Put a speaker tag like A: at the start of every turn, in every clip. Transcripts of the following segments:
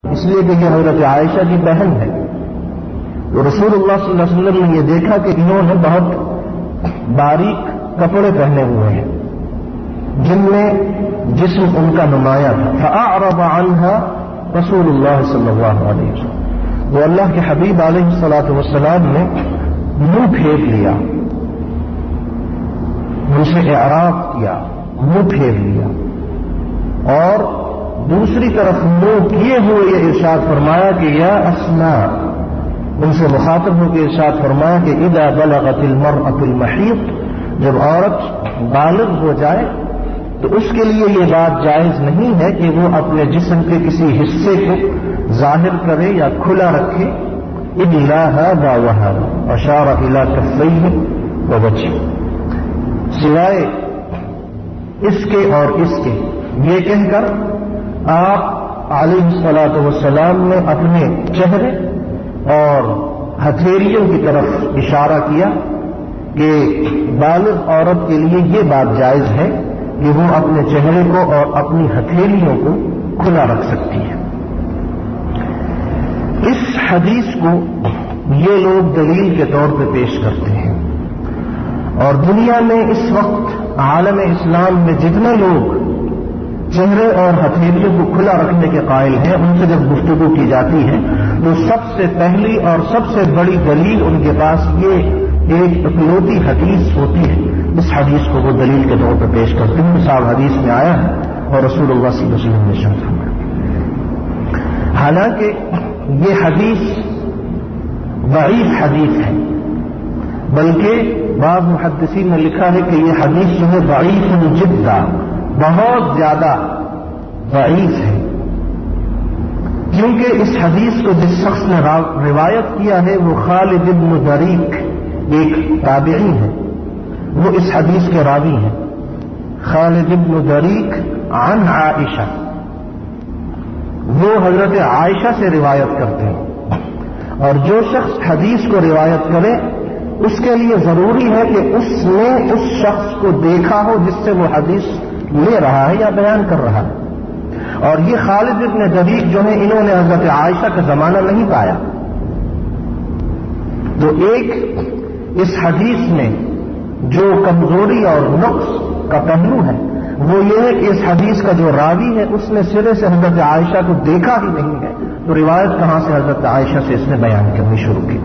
A: اس لیے کہ یہ حضرت عائشہ کی بہن ہے. تو رسول اللہ صلی اللہ علیہ وسلم نے یہ دیکھا کہ انہوں نے بہت باریک کپڑے پہنے ہوئے ہیں جن میں جسم ان کا نمایاں تھا. فأعرض عنها رسول اللہ صلی اللہ علیہ وسلم. وہ اللہ کے حبیب علیہ الصلوۃ والسلام نے منہ پھیر لیا، ان سے اعراض کیا، منہ پھیر لیا، اور دوسری طرف منہ کیے ہوئے یہ ارشاد فرمایا کہ یا اسماء، ان سے مخاطب ہو کے ارشاد فرمایا کہ اذا بلغت المرأة المحیض، جب عورت بالغ ہو جائے تو اس کے لیے یہ بات جائز نہیں ہے کہ وہ اپنے جسم کے کسی حصے کو ظاہر کرے یا کھلا رکھے. الا هذا وهذا، اشار الى كفيه ووجهه، سوائے اس کے اور اس کے، یہ کہہ کر آپ علیہ الصلوۃ والسلام نے اپنے چہرے اور ہتھیلیوں کی طرف اشارہ کیا کہ بالغ عورت کے لیے یہ بات جائز ہے کہ وہ اپنے چہرے کو اور اپنی ہتھیلیوں کو کھلا رکھ سکتی ہے. اس حدیث کو یہ لوگ دلیل کے طور پہ پیش کرتے ہیں، اور دنیا میں اس وقت عالم اسلام میں جتنے لوگ چہرے اور ہتھیلیوں کو کھلا رکھنے کے قائل ہیں، ان سے جب گفتگو کی جاتی ہے تو سب سے پہلی اور سب سے بڑی دلیل ان کے پاس یہ ایک اکلوتی حدیث ہوتی ہے. اس حدیث کو وہ دلیل کے طور پر پیش کرتے ہیں. صاحب حدیث میں آیا ہے اور رسول اللہ صلی اللہ علیہ وسلم نے ارشاد فرمایا. حالانکہ یہ حدیث ضعیف حدیث ہے، بلکہ بعض محدثین نے لکھا ہے کہ یہ حدیث جو ہے ضعیف جدا، بہت زیادہ ضعیف ہے، کیونکہ اس حدیث کو جس شخص نے روایت کیا ہے وہ خالد بن دریک، ایک تابعی ہے، وہ اس حدیث کے راوی ہیں. خالد بن دریک عن عائشہ، وہ حضرت عائشہ سے روایت کرتے ہیں. اور جو شخص حدیث کو روایت کرے اس کے لیے ضروری ہے کہ اس نے اس شخص کو دیکھا ہو جس سے وہ حدیث لے رہا ہے یا بیان کر رہا ہے. اور یہ خالد بن دریک جو ہے، انہوں نے حضرت عائشہ کا زمانہ نہیں پایا. تو ایک اس حدیث میں جو کمزوری اور نقص کا پہلو ہے وہ یہ ہے کہ اس حدیث کا جو راوی ہے اس نے سرے سے حضرت عائشہ کو دیکھا ہی نہیں ہے، تو روایت کہاں سے حضرت عائشہ سے اس نے بیان کرنی شروع کی.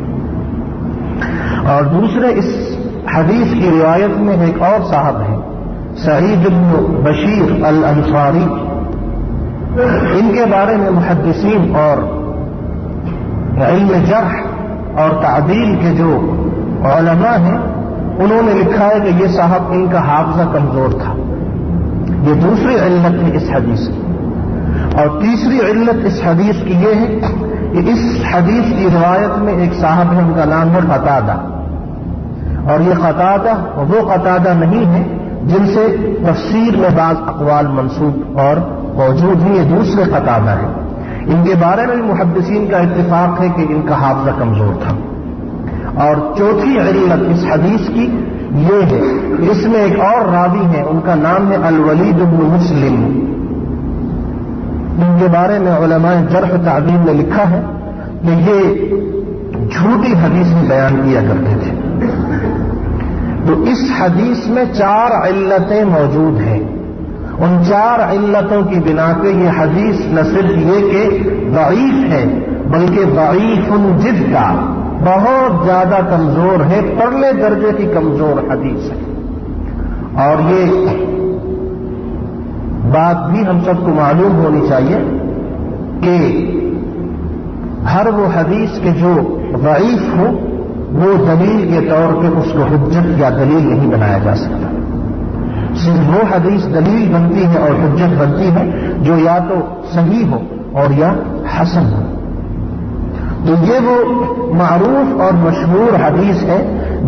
A: اور دوسرے اس حدیث کی روایت میں ایک اور صاحب ہیں، سعید بن بشیر الانصاری. ان کے بارے میں محدثین اور علم جرح اور تعدیل کے جو علماء ہیں انہوں نے لکھا ہے کہ یہ صاحب ان کا حافظہ کمزور تھا. یہ دوسری علت ہے اس حدیث کی. اور تیسری علت اس حدیث کی یہ ہے کہ اس حدیث کی روایت میں ایک صاحب ہے، ان کا نام ہے قتادہ. اور یہ قتادہ وہ قتادہ نہیں ہے جن سے تفسیر میں بعض اقوال منسوب اور موجود ہیں، یہ دوسرے قتادہ ہیں. ان کے بارے میں محدثین کا اتفاق ہے کہ ان کا حافظہ کمزور تھا. اور چوتھی علت اس حدیث کی یہ ہے کہ اس میں ایک اور راوی ہیں، ان کا نام ہے الولید بن مسلم. ان کے بارے میں علماء جرح و تعدیل نے لکھا ہے کہ یہ جھوٹی حدیث میں بیان کیا کرتے تھے. تو اس حدیث میں 4 علتیں موجود ہیں. ان 4 علتوں کی بنا پہ یہ حدیث نہ صرف یہ کہ ضعیف ہے بلکہ ضعیف جدا، بہت زیادہ کمزور ہے، پرلے درجے کی کمزور حدیث ہے. اور یہ بات بھی ہم سب کو معلوم ہونی چاہیے کہ ہر وہ حدیث کے جو ضعیف ہو وہ دلیل کے طور پہ اس کو حجت یا دلیل نہیں بنایا جا سکتا. صرف وہ حدیث دلیل بنتی ہے اور حجت بنتی ہے جو یا تو صحیح ہو اور یا حسن ہو. تو یہ وہ معروف اور مشہور حدیث ہے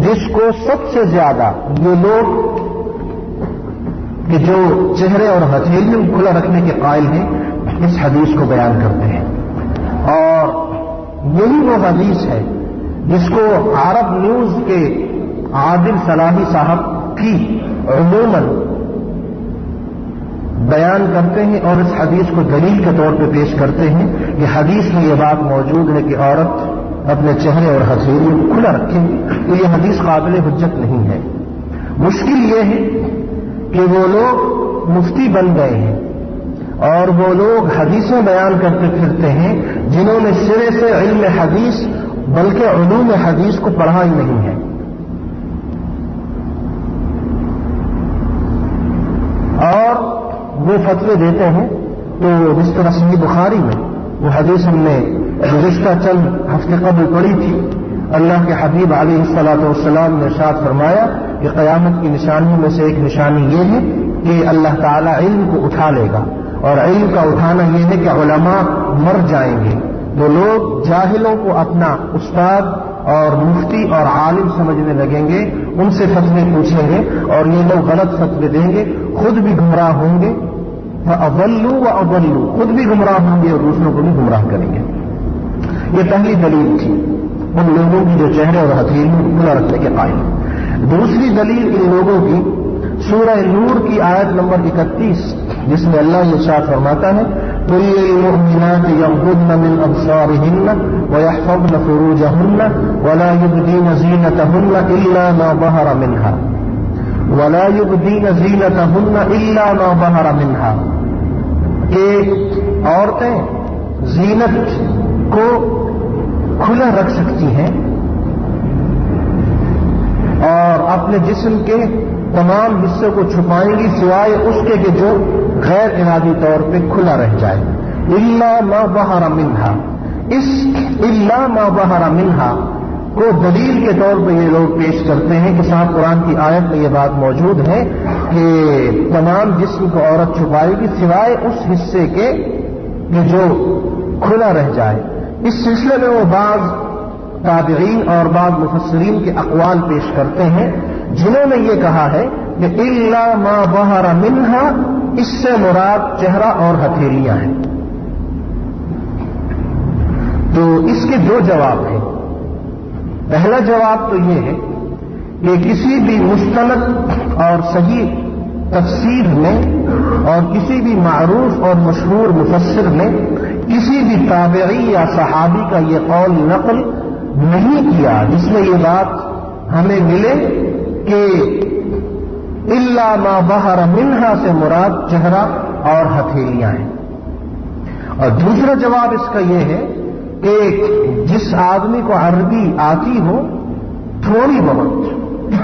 A: جس کو سب سے زیادہ یہ لوگ کہ جو چہرے اور ہتھیلیوں کو کھلا رکھنے کے قائل ہیں اس حدیث کو بیان کرتے ہیں. اور یہی وہ حدیث ہے جس کو عرب نیوز کے عادل صلاحی صاحب کی عموماً بیان کرتے ہیں اور اس حدیث کو دلیل کے طور پہ پیش کرتے ہیں کہ حدیث میں یہ بات موجود ہے کہ عورت اپنے چہرے اور ہتھیلیوں کو کھلا رکھے، تو یہ حدیث قابل حجت نہیں ہے۔ مشکل یہ ہے کہ وہ لوگ مفتی بن گئے ہیں اور وہ لوگ حدیثیں بیان کرتے پھرتے ہیں جنہوں نے سرے سے علم حدیث بلکہ علوم حدیث کو پڑھا ہی نہیں ہے، اور وہ فتوے دیتے ہیں۔ تو جس طرح صحیح بخاری میں وہ حدیث ہم نے گزشتہ چند ہفتے قبل پڑھی تھی، اللہ کے حبیب علیہ الصلاۃ والسلام نے ارشاد فرمایا کہ قیامت کی نشانیوں میں سے ایک نشانی یہ ہے کہ اللہ تعالیٰ علم کو اٹھا لے گا، اور علم کا اٹھانا یہ ہے کہ علماء مر جائیں گے، تو لوگ جاہلوں کو اپنا استاد اور مفتی اور عالم سمجھنے لگیں گے، ان سے فتوے پوچھیں گے اور یہ لوگ غلط فتوے دیں گے، خود بھی گمراہ ہوں گے، فَأَضَلُّوا وَأَضَلُّوا، خود بھی گمراہ ہوں گے اور دوسروں کو بھی گمراہ کریں گے۔ یہ پہلی دلیل تھی ان لوگوں کی جو چہرے اور ہتھیلیوں کو کھلا رکھنے کے قائل۔ دوسری دلیل ان لوگوں کی سورہ نور کی آیت نمبر 31، جس میں اللہ یہ ارشاد فرماتا ہے قُلْ لِلْمُؤْمِنَاتِ يَغْضُضْنَ مِنْ أَبْصَارِهِنَّ وَيَحْفَظْنَ فُرُوجَهُنَّ وَلَا يُبْدِينَ زِينَتَهُنَّ إِلَّا مَا ظَهَرَ مِنْهَا وَلَا يُبْدِينَ زِينَتَهُنَّ إِلَّا مَا ظَهَرَ مِنْهَا، کہ عورتیں زینت کو کھلا رکھ سکتی ہیں اور اپنے جسم کے تمام حصے کو چھپائیں گی سوائے اس کے کہ جو غیر ارادی طور پہ کھلا رہ جائے۔ الا ما ظہر منہا، اس الا ما ظہر منہا کو دلیل کے طور پہ یہ لوگ پیش کرتے ہیں کہ صاحب قرآن کی آیت میں یہ بات موجود ہے کہ تمام جسم کو عورت چھپائے گی سوائے اس حصے کے کہ جو کھلا رہ جائے۔ اس سلسلے میں وہ بعض تابعین اور بعض مفسرین کے اقوال پیش کرتے ہیں جنہوں نے یہ کہا ہے کہ الا ما ظہر منہا، اس سے مراد چہرہ اور ہتھیلیاں ہیں۔ تو اس کے دو جواب ہیں۔ پہلا جواب تو یہ ہے کہ کسی بھی مستند اور صحیح تفسیر میں اور کسی بھی معروف اور مشہور مفسر نے کسی بھی تابعی یا صحابی کا یہ قول نقل نہیں کیا جس میں یہ بات ہمیں ملے کہ الا ما ظہر منہا سے مراد چہرہ اور ہتھیلیاں ہیں۔ اور دوسرا جواب اس کا یہ ہے کہ جس آدمی کو عربی آتی ہو تھوڑی بہت،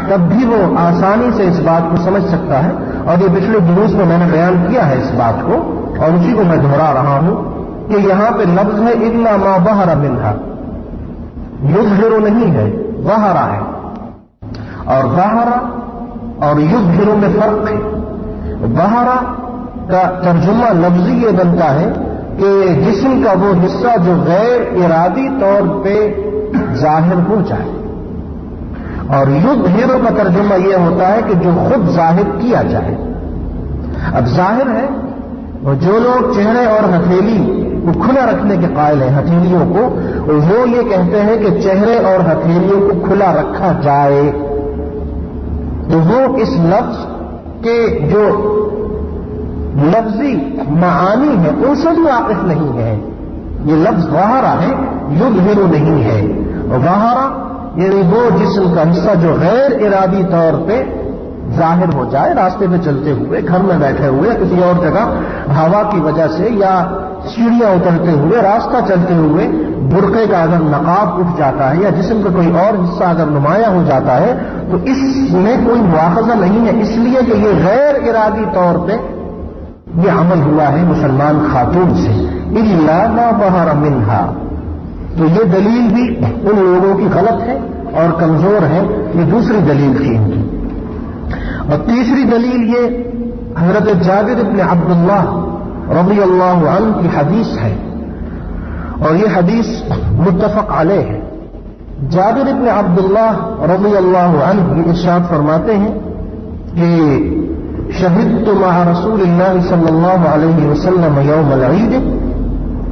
A: تب بھی وہ آسانی سے اس بات کو سمجھ سکتا ہے، اور یہ پچھلے دروس میں میں نے بیان کیا ہے اس بات کو اور اسی کو میں دہرا رہا ہوں کہ یہاں پہ لفظ ہے الا ما ظہر منہا، یظہر نہیں ہے، ظہر ہے، اور ظہر اور یظہر میں فرق ہے۔ ظہر کا ترجمہ لفظی یہ بنتا ہے کہ جسم کا وہ حصہ جو غیر ارادی طور پہ ظاہر ہو جائے، اور یظہر کا ترجمہ یہ ہوتا ہے کہ جو خود ظاہر کیا جائے۔ اب ظاہر ہے اور جو لوگ چہرے اور ہتھیلی کو کھلا رکھنے کے قائل ہیں، ہتھیلیوں کو، وہ یہ کہتے ہیں کہ چہرے اور ہتھیلیوں کو کھلا رکھا جائے، تو وہ اس لفظ کے جو لفظی معانی ہے ان سے بھی واقف نہیں ہے۔ یہ لفظ ظاہرہ ہے، یظہر نہیں ہے۔ ظاہرہ یعنی وہ جسم کا حصہ جو غیر ارادی طور پہ ظاہر ہو جائے، راستے پہ چلتے ہوئے، گھر میں بیٹھے ہوئے، کسی اور جگہ ہوا کی وجہ سے یا سیڑھیاں اترتے ہوئے، راستہ چلتے ہوئے برقعے کا اگر نقاب اٹھ جاتا ہے یا جسم کا کوئی اور حصہ اگر نمایاں ہو جاتا ہے تو اس میں کوئی مواخذہ نہیں ہے، اس لیے کہ یہ غیر ارادی طور پہ یہ عمل ہوا ہے مسلمان خاتون سے۔ الا ما ظہر منہا، تو یہ دلیل بھی ان لوگوں کی غلط ہے اور کمزور ہے، یہ دوسری دلیل تھی ان کی۔ اور تیسری دلیل یہ حضرت جابر بن عبداللہ رضی اللہ عنہ کی حدیث ہے، اور یہ حدیث متفق علیہ ہے۔ جابر بن عبداللہ رضی اللہ عنہ یہ ارشاد فرماتے ہیں کہ شہدت مع رسول اللہ صلی اللہ علیہ وسلم یوم العید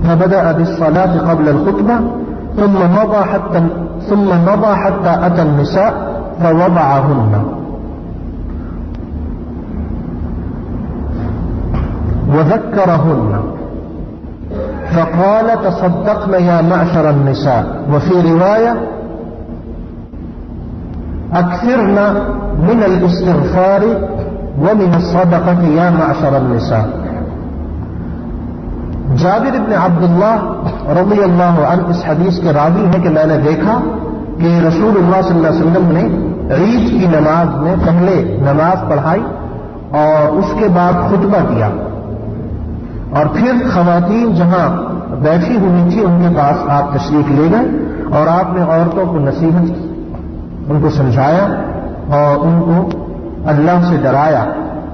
A: فبدأ بالصلاة قبل الخطبة ثم مضى حتى أتى النساء فوضعهن۔ وذكرهن فقال تصدقن يا معشر النساء وفي رواية أكثرن من الاستغفار ومن الصدقة يا معشر النساء. جابر ابن عبداللہ رضی اللہ عنہ اس حدیث کے راوی ہیں کہ میں نے دیکھا کہ رسول اللہ صلی اللہ علیہ وسلم نے عید کی نماز میں پہلے نماز پڑھائی اور اس کے بعد خطبہ دیا، اور پھر خواتین جہاں بیٹھی ہوئی تھی ان کے پاس آپ تشریف لے گئے اور آپ نے عورتوں کو نصیحت کی، ان کو سمجھایا اور ان کو اللہ سے ڈرایا،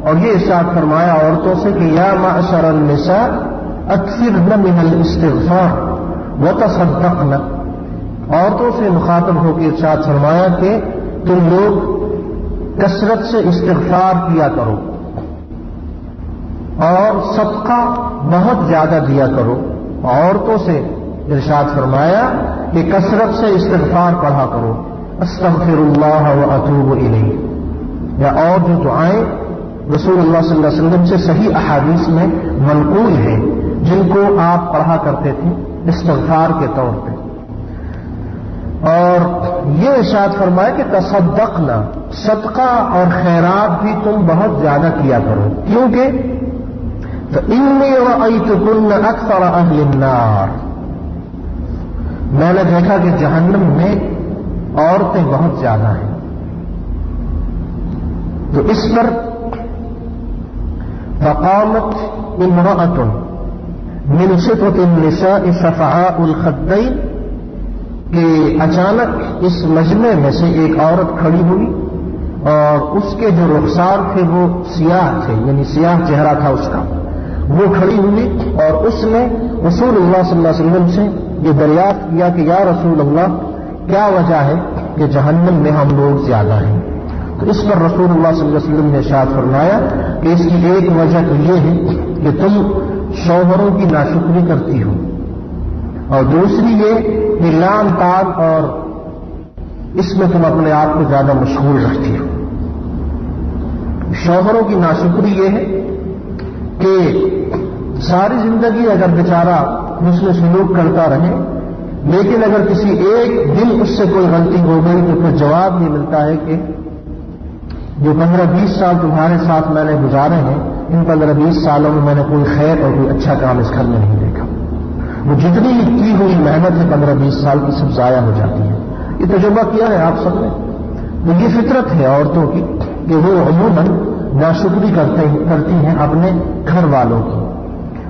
A: اور یہ ارشاد فرمایا عورتوں سے کہ یا معشر النساء اکثرن من الاستغفار وتصدقن. عورتوں سے مخاطب ہو کے ارشاد فرمایا کہ تم لوگ کثرت سے استغفار کیا کرو اور صدقہ بہت زیادہ دیا کرو. عورتوں سے ارشاد فرمایا کہ کثرت سے استغفار پڑھا کرو، استغفر اللہ واتوب الیہ، یا اور جو دعائیں رسول اللہ صلی اللہ علیہ وسلم سے صحیح احادیث میں منقول ہیں جن کو آپ پڑھا کرتے تھے استغفار کے طور پہ. اور یہ ارشاد فرمایا کہ تصدقنا، صدقہ اور خیرات بھی تم بہت زیادہ کیا کرو، کیونکہ فإني رأيتكن أكثر أهل النار، میں نے دیکھا کہ جہنم میں عورتیں بہت زیادہ ہیں. تو اس پر فقامت امرأة من شطة النساء صفعاء الخدين، کہ اچانک اس مجمع میں سے ایک عورت کھڑی ہوئی اور اس کے جو رخسار تھے وہ سیاہ تھے، یعنی سیاہ چہرہ تھا اس کا. وہ کھڑی ہوئی اور اس نے رسول اللہ صلی اللہ علیہ وسلم سے یہ دریافت کیا کہ یا رسول اللہ کیا وجہ ہے کہ جہنم میں ہم لوگ زیادہ ہیں؟ تو اس پر رسول اللہ صلی اللہ علیہ وسلم نے ارشاد فرمایا کہ اس کی ایک وجہ تو یہ ہے کہ تم شوہروں کی ناشکری کرتی ہو، اور دوسری یہ کہ لعن طعن اور اس میں تم اپنے آپ کو زیادہ مشغول رکھتی ہو. شوہروں کی ناشکری یہ ہے کہ ساری زندگی اگر بیچارہ حسن سلوک کرتا رہے لیکن اگر کسی ایک دن اس سے کوئی غلطی ہو گئی تو پھر جواب یہ ملتا ہے کہ جو 15-20 سال تمہارے ساتھ میں نے گزارے ہیں ان 15-20 سالوں میں میں نے کوئی خیر اور کوئی اچھا کام اس گھر میں نہیں دیکھا. وہ جتنی کی ہوئی محنت ہے 15-20 سال کی سب ضائع ہو جاتی ہے. یہ تجربہ کیا ہے آپ سب نے. تو یہ فطرت ہے عورتوں کی کہ وہ عموماً ناشکری کرتی ہیں اپنے گھر والوں کی،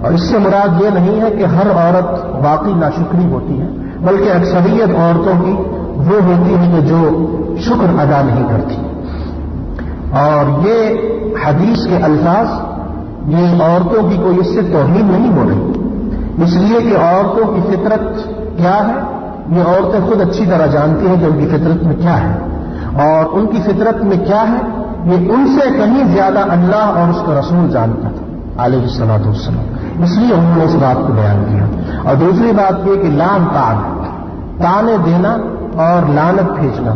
A: اور اس سے مراد یہ نہیں ہے کہ ہر عورت واقعی ناشکری ہوتی ہے، بلکہ اکثریت عورتوں کی وہ ہوتی ہے کہ جو شکر ادا نہیں کرتی. اور یہ حدیث کے الفاظ یہ عورتوں کی کوئی اس سے توہین نہیں ہو رہی، اس لیے کہ عورتوں کی فطرت کیا ہے یہ عورتیں خود اچھی طرح جانتی ہیں کہ ان کی فطرت میں کیا ہے، اور ان کی فطرت میں کیا ہے یہ ان سے کہیں زیادہ اللہ اور اس کا رسول جانتا تھا علیہ الصلوۃ والسلام، اس لیے انہوں نے اس بات کو بیان کیا. اور دوسری بات یہ کہ لعن طعن، طعنے دینا اور لعنت بھیجنا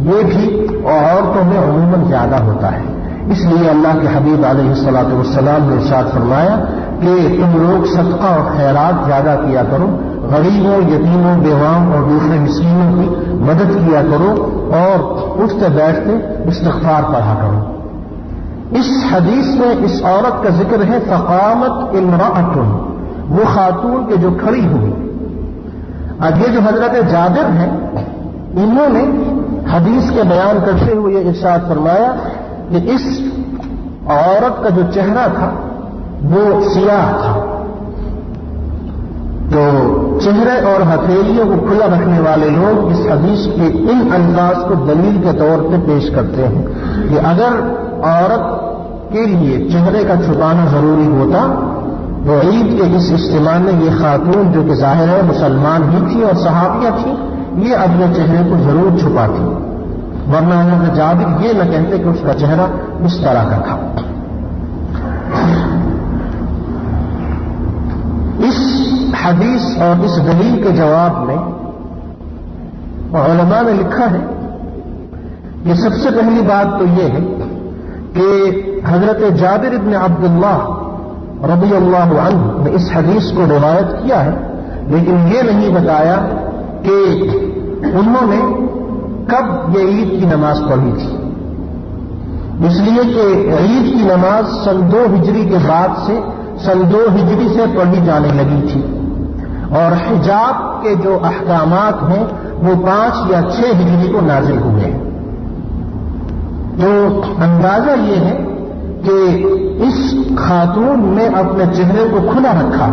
A: یہ بھی عورتوں میں عموماً زیادہ ہوتا ہے. اس لیے اللہ کے حبیب علیہ الصلوۃ والسلام نے ارشاد فرمایا کہ تم لوگ صدقہ اور خیرات زیادہ کیا کرو، غریبوں، یتیموں، بیواؤں اور دوسرے مسکینوں کی مدد کیا کرو، اور اٹھتے بیٹھتے استغفار پڑھا کرو. اس حدیث میں اس عورت کا ذکر ہے فقامت امرأۃ، وہ خاتون کے جو کھڑی ہوئی. اب یہ جو حضرت جابر ہیں انہوں نے حدیث کے بیان کرتے ہوئے یہ ارشاد فرمایا کہ اس عورت کا جو چہرہ تھا وہ سیاہ تھا. تو چہرے اور ہتھیلیوں کو کھلا رکھنے والے لوگ اس حدیث کے ان الفاظ کو دلیل کے طور پہ پیش کرتے ہیں کہ اگر عورت کے لیے چہرے کا چھپانا ضروری ہوتا تو عید کے اس اجتماع میں یہ خاتون جو کہ ظاہر ہے مسلمان ہی تھی اور صحابیہ تھی یہ اپنے چہرے کو ضرور چھپاتی، ورنہ حضرت جابر یہ نہ کہتے کہ اس کا چہرہ اس طرح کا تھا. اس حدیث اور اس دلیل کے جواب میں علماء نے لکھا ہے کہ سب سے پہلی بات تو یہ ہے کہ حضرت جابر ابن عبداللہ رضی اللہ عنہ نے اس حدیث کو روایت کیا ہے، لیکن یہ نہیں بتایا کہ انہوں نے کب یہ عید کی نماز پڑھی تھی، اس لیے کہ عید کی نماز سن 2 ہجری کے بعد سے سن 2 ہجری سے پڑھی جانے لگی تھی، اور حجاب کے جو احکامات ہیں وہ 5 یا 6 ہجری کو نازل ہوئے ہیں۔ تو اندازہ یہ ہے کہ اس خاتون نے اپنے چہرے کو کھلا رکھا،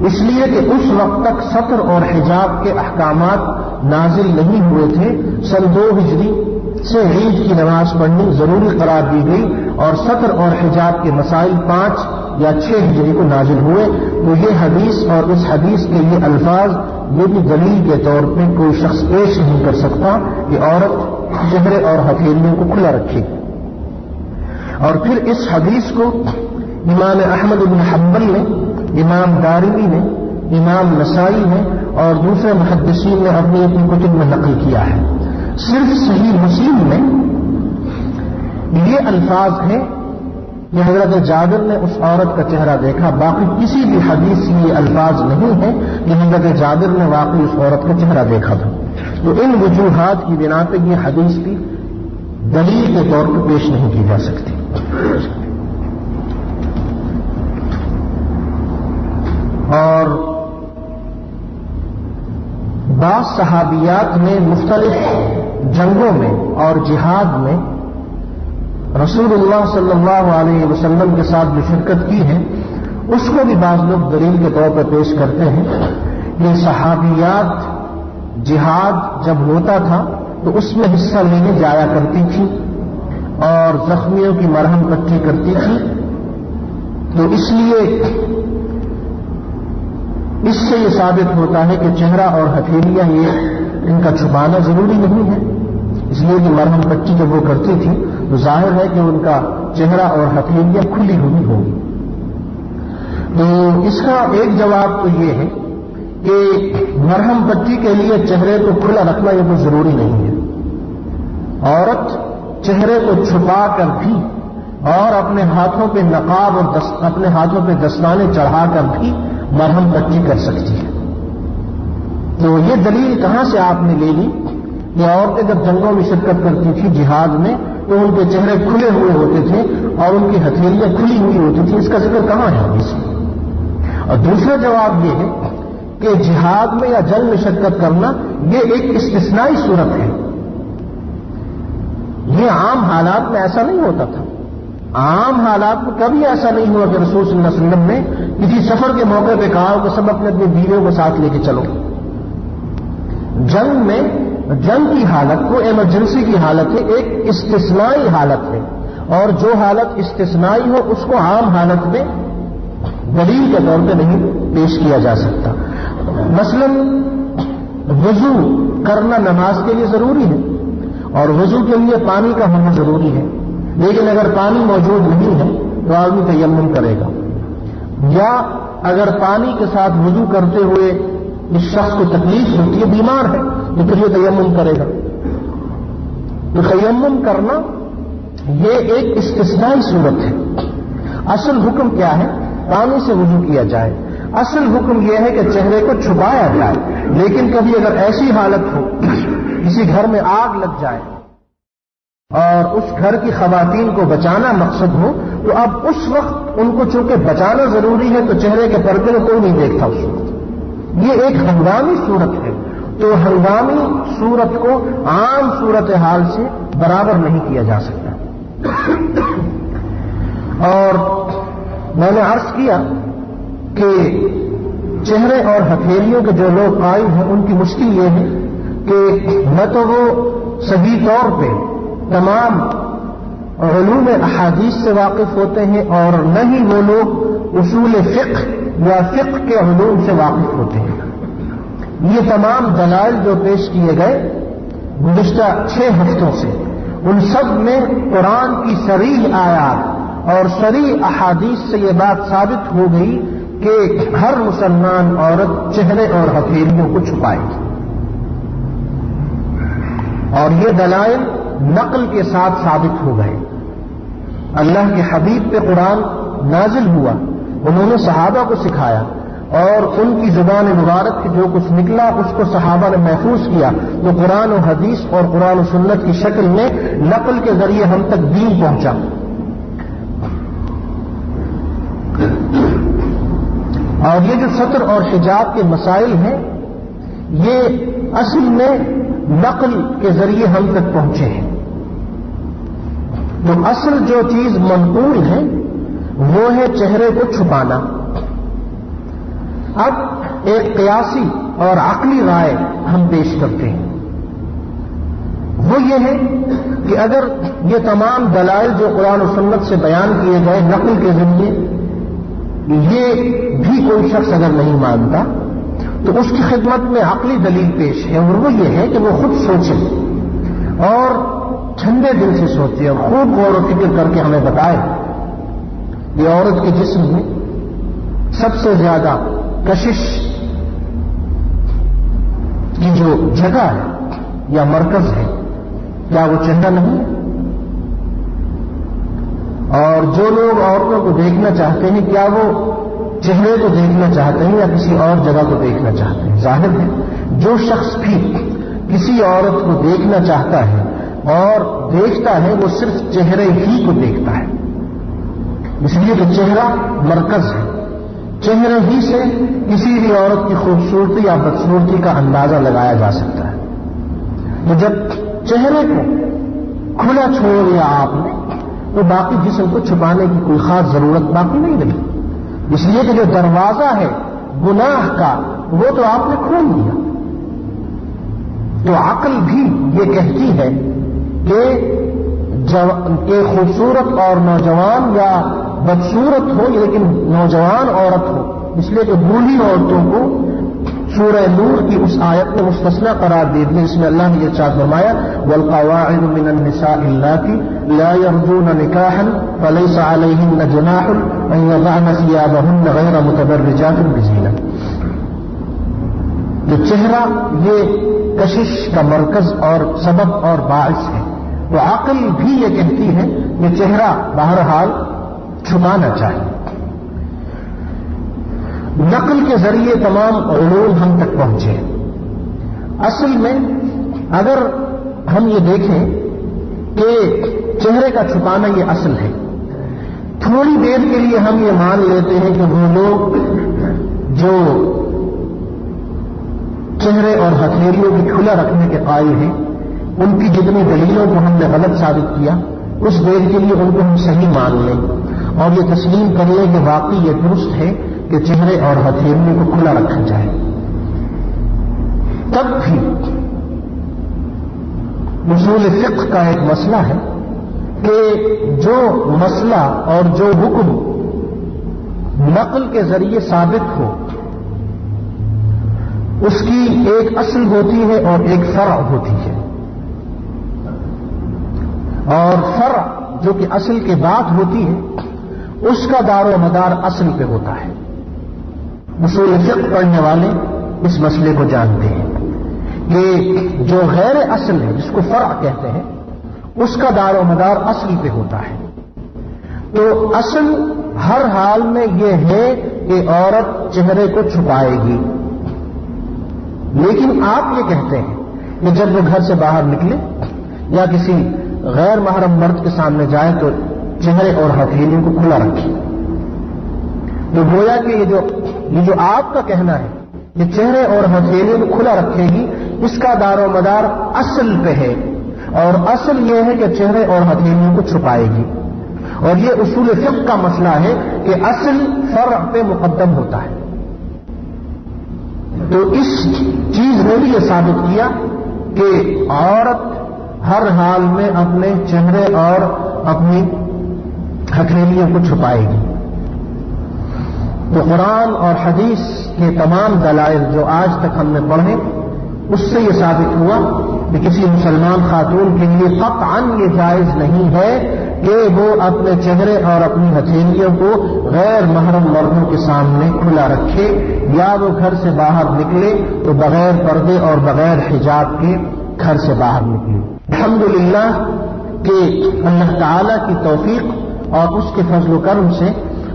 A: اس لیے کہ اس وقت تک ستر اور حجاب کے احکامات نازل نہیں ہوئے تھے۔ سن 2 ہجری سے عید کی نماز پڑھنی ضروری قرار دی گئی، اور ستر اور حجاب کے مسائل 5 یا 6 ہجری کو نازل ہوئے۔ تو یہ حدیث اور اس حدیث کے یہ الفاظ یہ بھی دلیل کے طور پہ کوئی شخص پیش نہیں کر سکتا کہ عورت چہرے اور ہتھیلیوں کو کھلا رکھے۔ اور پھر اس حدیث کو امام احمد بن حنبل نے، امام دارمی نے، امام نسائی نے اور دوسرے محدثین نے اپنی کتب میں نقل کیا ہے۔ صرف صحیح مسلم میں یہ الفاظ ہیں کہ حضرت جابر نے اس عورت کا چہرہ دیکھا، باقی کسی بھی حدیث سے یہ الفاظ نہیں ہیں کہ حضرت جابر نے واقعی اس عورت کا چہرہ دیکھا تھا۔ تو ان وجوہات کی بنا پہ یہ حدیث بھی دلیل کے طور پر پیش نہیں کی جا سکتی۔ اور بعض صحابیات نے مختلف جنگوں میں اور جہاد میں رسول اللہ صلی اللہ علیہ وسلم کے ساتھ جو شرکت کی ہے، اس کو بھی بعض لوگ دلیل کے طور پر پیش کرتے ہیں کہ صحابیات جہاد جب ہوتا تھا تو اس میں حصہ لینے جایا کرتی تھی اور زخمیوں کی مرہم پٹی کرتی تھی، تو اس لیے اس سے یہ ثابت ہوتا ہے کہ چہرہ اور ہتھیلیاں یہ ان کا چھپانا ضروری نہیں ہے، اس لیے کہ مرہم پٹی جب وہ کرتی تھی تو ظاہر ہے کہ ان کا چہرہ اور ہتھیلیاں کھلی ہوئی ہوگی۔ تو اس کا ایک جواب تو یہ ہے کہ مرہم پٹی کے لیے چہرے کو کھلا رکھنا یہ کوئی ضروری نہیں ہے۔ عورت چہرے کو چھپا کر بھی اور اپنے ہاتھوں پہ نقاب اور اپنے ہاتھوں پہ دستانے چڑھا کر بھی مرہم پٹی کر سکتی ہے۔ تو یہ دلیل کہاں سے آپ نے لے لی کہ عورتیں جب جنگوں میں شرکت کرتی تھی جہاد میں تو ان کے چہرے کھلے ہوئے ہوتے تھے اور ان کی ہتھیلیاں کھلی ہوئی ہوتی تھی، اس کا ذکر کہاں ہے اس میں؟ اور دوسرا جواب یہ ہے کہ جہاد میں یا جنگ میں شرکت کرنا یہ ایک استثنائی صورت ہے، یہ عام حالات میں ایسا نہیں ہوتا تھا۔ عام حالات میں کبھی ایسا نہیں ہوا کہ رسول صلی اللہ علیہ وسلم نے کسی سفر کے موقع پہ کہا کہ سب اپنے اپنی بیویوں کو ساتھ لے کے چلو۔ جنگ میں جنگ کی حالت کو ایمرجنسی کی حالت ہے، ایک استثنائی حالت ہے، اور جو حالت استثنائی ہو اس کو عام حالت میں دلیل کے طور پہ نہیں پیش کیا جا سکتا۔ مثلا وضو کرنا نماز کے لیے ضروری ہے اور وضو کے لیے پانی کا ہونا ضروری ہے، لیکن اگر پانی موجود نہیں ہے تو آدمی تیمم کرے گا، یا اگر پانی کے ساتھ وضو کرتے ہوئے اس شخص کو تکلیف ہوتی ہے، بیمار ہے، تو پھر یہ تیمم کرے گا۔ تو تیمم کرنا یہ ایک استثنائی صورت ہے۔ اصل حکم کیا ہے؟ پانی سے وضو کیا جائے۔ اصل حکم یہ ہے کہ چہرے کو چھپایا جائے، لیکن کبھی اگر ایسی حالت ہو کسی گھر میں آگ لگ جائے اور اس گھر کی خواتین کو بچانا مقصد ہو تو اب اس وقت ان کو چونکہ بچانا ضروری ہے تو چہرے کے پردے کو کوئی نہیں دیکھتا اس وقت۔ یہ ایک ہنگامی صورت ہے، تو ہنگامی صورت کو عام صورتحال سے برابر نہیں کیا جا سکتا۔ اور میں نے عرض کیا کہ چہرے اور ہتھیلیوں کے جو لوگ قائل ہیں ان کی مشکل یہ ہے کہ نہ تو وہ صحیح طور پہ تمام علوم احادیث سے واقف ہوتے ہیں اور نہ ہی وہ لوگ اصول فقہ یا فقہ کے علوم سے واقف ہوتے ہیں۔ یہ تمام دلائل جو پیش کیے گئے گزشتہ 6 ہفتوں سے، ان سب میں قرآن کی صریح آیات اور صریح احادیث سے یہ بات ثابت ہو گئی کہ ہر مسلمان عورت چہرے اور ہتھیلیوں کو چھپائے گی، اور یہ دلائل نقل کے ساتھ ثابت ہو گئے۔ اللہ کے حبیب پہ قرآن نازل ہوا انہوں نے صحابہ کو سکھایا اور ان کی زبان مبارک کی جو کچھ نکلا اس کو صحابہ نے محفوظ کیا، تو قرآن و حدیث اور قرآن و سنت کی شکل میں نقل کے ذریعے ہم تک دین پہنچا۔ اور یہ جو ستر اور حجاب کے مسائل ہیں یہ اصل میں نقل کے ذریعے ہم تک پہنچے ہیں۔ تو اصل جو چیز منقول ہے وہ ہے چہرے کو چھپانا۔ اب ایک قیاسی اور عقلی رائے ہم پیش کرتے ہیں، وہ یہ ہے کہ اگر یہ تمام دلائل جو قرآن و سنت سے بیان کیے گئے نقل کے ذریعے یہ بھی کوئی شخص اگر نہیں مانتا تو اس کی خدمت میں عقلی دلیل پیش ہے، اور وہ یہ ہے کہ وہ خود سوچے اور ٹھنڈے دل سے سوچے اور خوب غور و فکر کر کے ہمیں بتائے کہ عورت کے جسم میں سب سے زیادہ کشش کی جو جگہ ہے یا مرکز ہے کیا وہ چہرہ نہیں ہے؟ اور جو لوگ عورتوں کو دیکھنا چاہتے ہیں کیا وہ چہرے کو دیکھنا چاہتے ہیں یا کسی اور جگہ کو دیکھنا چاہتے ہیں؟ ظاہر ہے جو شخص بھی کسی عورت کو دیکھنا چاہتا ہے اور دیکھتا ہے وہ صرف چہرے ہی کو دیکھتا ہے، اس لیے کہ چہرہ مرکز ہے، چہرے ہی سے کسی بھی عورت کی خوبصورتی یا بدصورتی کا اندازہ لگایا جا سکتا ہے۔ تو جب چہرے کو کھلا چھوڑ دیا آپ نے تو باقی جسم کو چھپانے کی کوئی خاص ضرورت باقی نہیں رہی، اس لیے کہ جو دروازہ ہے گناہ کا وہ تو آپ نے کھول دیا۔ تو عقل بھی یہ کہتی ہے کہ خوبصورت اور نوجوان یا بدصورت ہو لیکن نوجوان عورت ہو، اس لیے کہ بوڑھی عورتوں کو سورہ نور کی اس آیت میں مستثنی قرار دے دیا، اس میں اللہ نے یہ ارشاد فرمایا والقواعد من النساء اللاتي لا يرجون نكاحا فليس عليهن جناح ان يضعن ثيابهن غير متبرجات بزينة۔ جو چہرہ یہ کشش کا مرکز اور سبب اور باعث ہے، تو عقل بھی یہ کہتی ہے کہ چہرہ بہرحال چھپانا چاہیے۔ نقل کے ذریعے تمام علوم ہم تک پہنچے۔ اصل میں اگر ہم یہ دیکھیں کہ چہرے کا چھپانا یہ اصل ہے، تھوڑی دیر کے لیے ہم یہ مان لیتے ہیں کہ وہ لوگ جو چہرے اور ہتھیلیوں کو کھلا رکھنے کے قائل ہیں ان کی جتنی دلیلوں کو ہم نے غلط ثابت کیا اس دیر کے لیے ان کو ہم صحیح مان لیں اور یہ تسلیم کر لیں کہ واقعی یہ درست ہے کہ چہرے اور ہتھیلیوں کو کھلا رکھا جائے، تب بھی اصول فقہ کا ایک مسئلہ ہے کہ جو مسئلہ اور جو حکم نقل کے ذریعے ثابت ہو اس کی ایک اصل ہوتی ہے اور ایک فرع ہوتی ہے، اور فرع جو کہ اصل کے بعد ہوتی ہے اس کا دار و مدار اصل پہ ہوتا ہے۔ اصول فقہ پڑھنے والے اس مسئلے کو جانتے ہیں کہ جو غیر اصل ہے جس کو فرع کہتے ہیں اس کا دار و مدار اصل پہ ہوتا ہے۔ تو اصل ہر حال میں یہ ہے کہ عورت چہرے کو چھپائے گی، لیکن آپ یہ کہتے ہیں کہ جب وہ گھر سے باہر نکلے یا کسی غیر محرم مرد کے سامنے جائے تو چہرے اور ہتھیلیوں کو کھلا رکھے۔ تو گویا کہ یہ جو آپ کا کہنا ہے کہ چہرے اور ہتھیلیوں کو کھلا رکھے گی اس کا دار و مدار اصل پہ ہے، اور اصل یہ ہے کہ چہرے اور ہتھیلیوں کو چھپائے گی، اور یہ اصول فقہ کا مسئلہ ہے کہ اصل فرع پہ مقدم ہوتا ہے۔ تو اس چیز نے بھی یہ ثابت کیا کہ عورت ہر حال میں اپنے چہرے اور اپنی ہتھیلیوں کو چھپائے گی۔ تو قرآن اور حدیث کے تمام دلائل جو آج تک ہم نے پڑھے اس سے یہ ثابت ہوا کہ کسی مسلمان خاتون کے لیے قطعاً یہ جائز نہیں ہے کہ وہ اپنے چہرے اور اپنی ہتھیلیوں کو غیر محرم مردوں کے سامنے کھلا رکھے، یا وہ گھر سے باہر نکلے تو بغیر پردے اور بغیر حجاب کے گھر سے باہر نکلے۔ الحمدللہ کہ اللہ تعالی کی توفیق اور اس کے فضل و کرم سے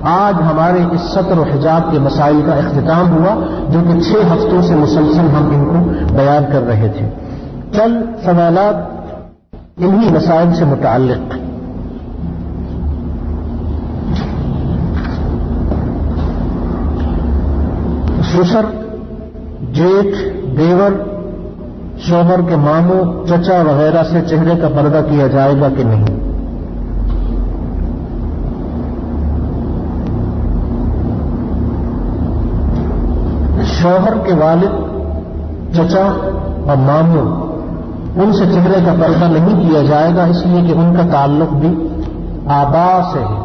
A: آج ہمارے اس سطر و حجاب کے مسائل کا اختتام ہوا، جو کہ 6 ہفتوں سے مسلسل ہم ان کو بیان کر رہے تھے۔ چند سوالات انہی مسائل سے متعلق۔ سسر، جیٹھ، دیور، شوہر کے ماموں، چچا وغیرہ سے چہرے کا پردہ کیا جائے گا کہ نہیں؟ شوہر کے والد، چچا اور ماموں، ان سے چہرے کا پردہ نہیں کیا جائے گا، اس لیے کہ ان کا تعلق بھی آبا سے ہے،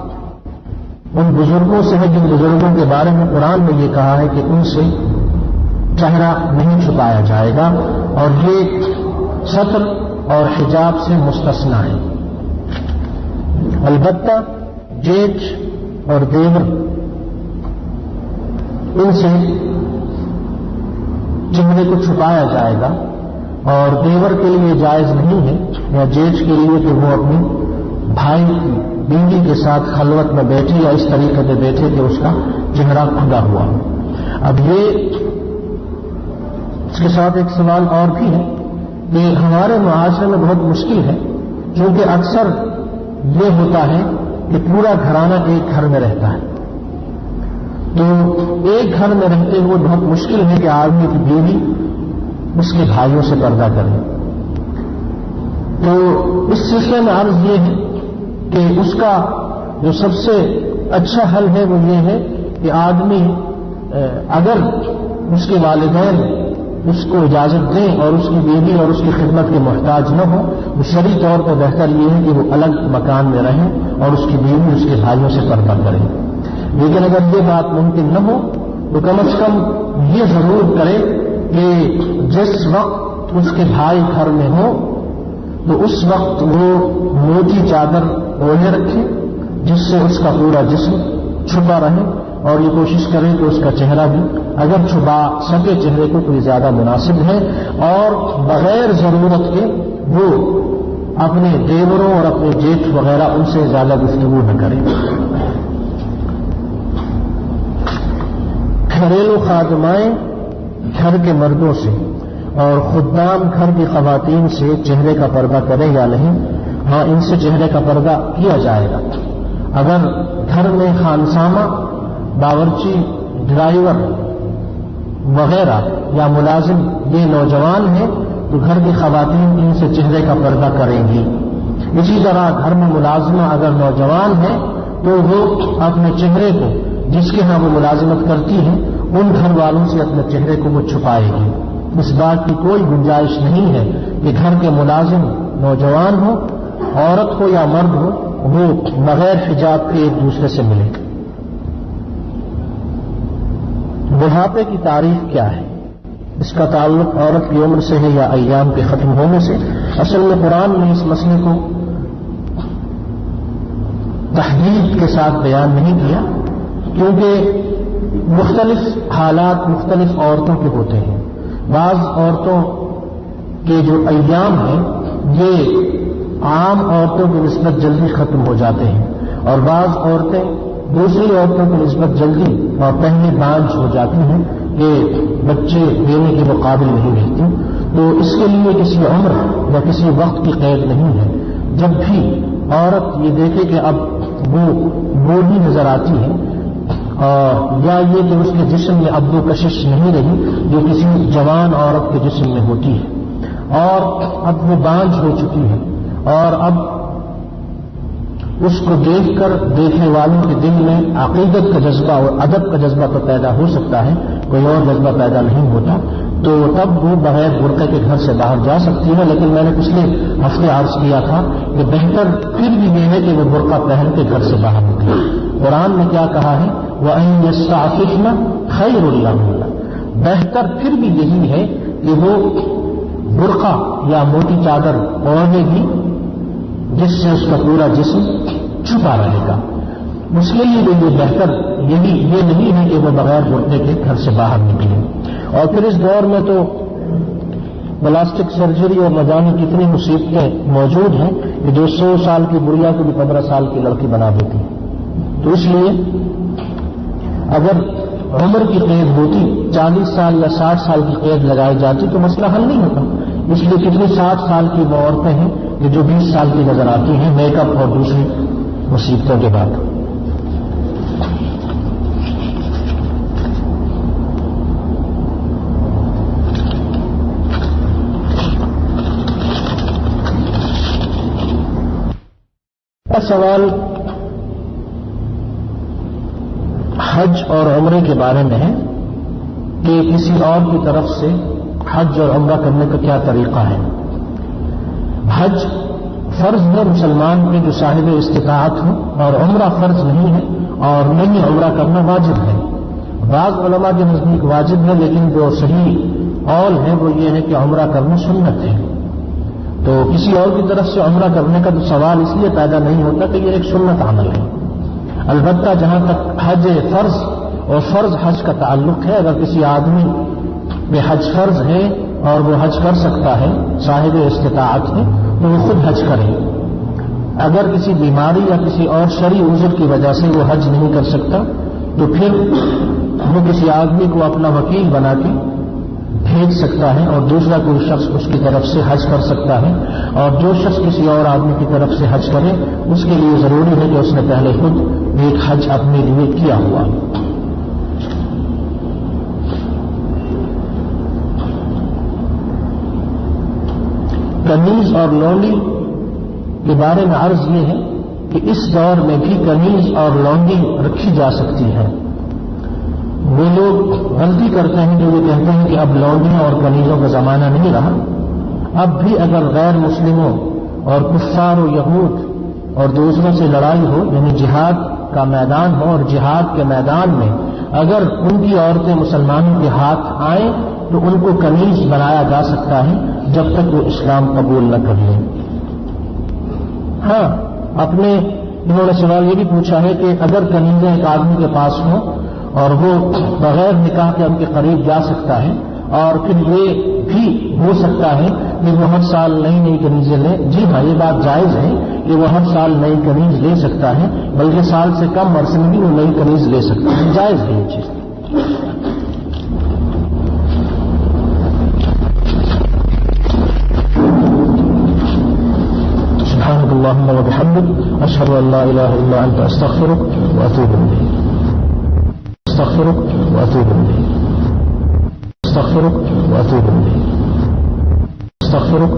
A: ان بزرگوں سے ہے جن بزرگوں کے بارے میں قرآن میں یہ کہا ہے کہ ان سے چہرہ نہیں چھپایا جائے گا، اور یہ ستر اور حجاب سے مستثنی ہے۔ البتہ جیٹھ اور دیور، ان سے چہرے کو چھپایا جائے گا، اور دیور کے لیے جائز نہیں ہے یا جیٹھ کے لیے کہ وہ اپنی بھائی کی بیوی کے ساتھ خلوت میں بیٹھے یا اس طریقے سے بیٹھے کہ اس کا چہرہ کھلا ہوا ہو۔ اب یہ اس کے ساتھ ایک سوال اور بھی ہے کہ ہمارے معاشرے میں بہت مشکل ہے، کیونکہ اکثر یہ ہوتا ہے کہ پورا گھرانہ ایک گھر میں رہتا ہے، تو ایک گھر میں رہتے ہوئے بہت مشکل ہے کہ آدمی کی بیوی اس کے بھائیوں سے پردہ کرے۔ تو اس سلسلے میں عرض یہ ہے کہ اس کا جو سب سے اچھا حل ہے وہ یہ ہے کہ آدمی اگر اس کے والدین اس کو اجازت دیں اور اس کی بیوی اور اس کی خدمت کے محتاج نہ ہو، تو شرعی طور پر بہتر یہ ہے کہ وہ الگ مکان میں رہیں اور اس کی بیوی اس کے بھائیوں سے پردہ کرے۔ لیکن اگر یہ بات ممکن نہ ہو تو کم از کم یہ ضرور کرے کہ جس وقت اس کے بھائی گھر میں ہو تو اس وقت وہ موٹی چادر اوڑھے رکھے جس سے اس کا پورا جسم چھپا رہے، اور یہ کوشش کرے کہ اس کا چہرہ بھی اگر چھپا سکے چہرے کو تو یہ زیادہ مناسب ہے، اور بغیر ضرورت کے وہ اپنے دیوروں اور اپنے جیٹھ وغیرہ ان سے زیادہ گفتگو نہ کرے۔ گھریلو خادمائیں گھر کے مردوں سے اور خدام گھر کی خواتین سے چہرے کا پردہ کریں یا نہیں؟ ہاں، ان سے چہرے کا پردہ کیا جائے گا۔ اگر گھر میں خانسامہ، باورچی، ڈرائیور وغیرہ یا ملازم یہ نوجوان ہیں تو گھر کی خواتین ان سے چہرے کا پردہ کریں گی۔ اسی طرح گھر میں ملازمہ اگر نوجوان ہے تو وہ اپنے چہرے کو، جس کے ہاں وہ ملازمت کرتی ہیں، ان گھر والوں سے اپنے چہرے کو وہ چھپائے گی۔ اس بات کی کوئی گنجائش نہیں ہے کہ گھر کے ملازم نوجوان ہو، عورت ہو یا مرد ہو، وہ بغیر حجاب کے ایک دوسرے سے ملے۔ بڑھاپے کی تعریف کیا ہے؟ اس کا تعلق عورت کی عمر سے ہے یا ایام کے ختم ہونے سے؟ اصل میں قرآن نے اس مسئلے کو تحدید کے ساتھ بیان نہیں کیا، کیونکہ مختلف حالات مختلف عورتوں کے ہوتے ہیں۔ بعض عورتوں کے جو ایام ہیں یہ عام عورتوں کی نسبت جلدی ختم ہو جاتے ہیں، اور بعض عورتیں دوسری عورتوں کی نسبت جلدی اور پہلے بانجھ ہو جاتی ہیں کہ بچے دینے کے وہ قابل نہیں رہتی۔ تو اس کے لیے کسی عمر یا کسی وقت کی قید نہیں ہے۔ جب بھی عورت یہ دیکھے کہ اب وہ بوڑھی نظر آتی ہے، اور یا یہ کہ اس کے جسم میں اب وہ کشش نہیں رہی جو کسی جوان عورت کے جسم میں ہوتی ہے، اور اب وہ بانجھ ہو چکی ہے، اور اب اس کو دیکھ کر دیکھنے والوں کے دل میں عقیدت کا جذبہ اور ادب کا جذبہ تو پیدا ہو سکتا ہے، کوئی اور جذبہ پیدا نہیں ہوتا، تو تب وہ بغیر برقعے کے گھر سے باہر جا سکتی ہے۔ لیکن میں نے پچھلے ہفتے عرض کیا تھا کہ بہتر پھر بھی یہ ہے کہ وہ برقع پہن کے گھر سے باہر نکلے۔ قرآن نے کیا کہا ہے؟ وَأَن يَسْتَعْفِفْنَ خَيْرٌ لَهُنَّ، بہتر پھر بھی یہی ہے کہ وہ برقع یا موٹی چادر اوڑھے گی جس سے اس کا پورا جسم چھپا رہے گا۔ اس کے لیے یہ بہتر یہ نہیں ہے کہ وہ بغیر برقعے کے گھر سے باہر نکلے۔ اور پھر اس دور میں تو پلاسٹک سرجری اور نہ جانے کتنی مصیبتیں موجود ہیں کہ جو 100 سال کی بڑھیا کو بھی 15 سال کی لڑکی بنا دیتی ہے۔ تو اس لیے اگر عمر کی قید ہوتی 40 سال یا 60 سال کی قید لگائی جاتی تو مسئلہ حل نہیں ہوتا. اس لیے کتنی 60 سال کی وہ عورتیں ہیں کہ جو 20 سال کی نظر آتی ہیں میک اپ اور دوسری مصیبتوں کے بعد. سوال حج اور عمرے کے بارے میں ہے کہ کسی اور کی طرف سے حج اور عمرہ کرنے کا کیا طریقہ ہے. حج فرض ہے مسلمان کے جو صاحب استطاعت ہو، اور عمرہ فرض نہیں ہے اور نہیں عمرہ کرنا واجب ہے. بعض علماء کے نزدیک واجب ہے، لیکن جو صحیح قول ہے وہ یہ ہے کہ عمرہ کرنا سنت ہے. تو کسی اور کی طرف سے عمرہ کرنے کا تو سوال اس لیے پیدا نہیں ہوتا کہ یہ ایک سنت عمل ہے. البتہ جہاں تک حج فرض اور فرض حج کا تعلق ہے، اگر کسی آدمی میں حج فرض ہے اور وہ حج کر سکتا ہے، صاحب استطاعت ہے، تو وہ خود حج کرے. اگر کسی بیماری یا کسی اور شرعی عذر کی وجہ سے وہ حج نہیں کر سکتا تو پھر وہ کسی آدمی کو اپنا وکیل بنا کے بھیج سکتا ہے اور دوسرا کوئی شخص اس کی طرف سے حج کر سکتا ہے. اور جو شخص کسی اور آدمی کی طرف سے حج کرے اس کے لیے ضروری ہے کہ اس نے پہلے خود ایک حج اپنے لیے کیا ہوا. کنیز اور لونڈی کے بارے میں عرض یہ ہے کہ اس دور میں بھی کنیز اور لونڈی رکھی جا سکتی ہے. وہ لوگ غلطی کرتے ہیں جو یہ کہتے ہیں کہ اب لونڈیوں اور کنیزوں کا زمانہ نہیں رہا. اب بھی اگر غیر مسلموں اور کفار و یہود اور دوسروں سے لڑائی ہو، یعنی جہاد کا میدان ہو، اور جہاد کے میدان میں اگر ان کی عورتیں مسلمانوں کے ہاتھ آئیں تو ان کو کنیز بنایا جا سکتا ہے جب تک وہ اسلام قبول نہ کر لیں. ہاں، انہوں نے سوال یہ بھی پوچھا ہے کہ اگر کنیزیں ایک آدمی کے پاس ہوں اور وہ بغیر نکاح کے ان کے قریب جا سکتا ہے، اور پھر یہ بھی ہو سکتا ہے کہ وہ ہر سال نئی نئی کنیزیں لے. جی ہاں، یہ بات جائز ہے کہ وہ ہر سال نئی کنیز لے سکتا ہے، بلکہ سال سے کم عرصے میں بھی وہ نئی کنیز لے سکتا ہے. جائز ہے یہ چیز. سبحانك اللهم وبحمدك أشهد أن لا إله إلا أنت أستغفرك وأتوب إليك. استغفرك وأتوب إليك. استغفرك وأتوب إليك. استغفرك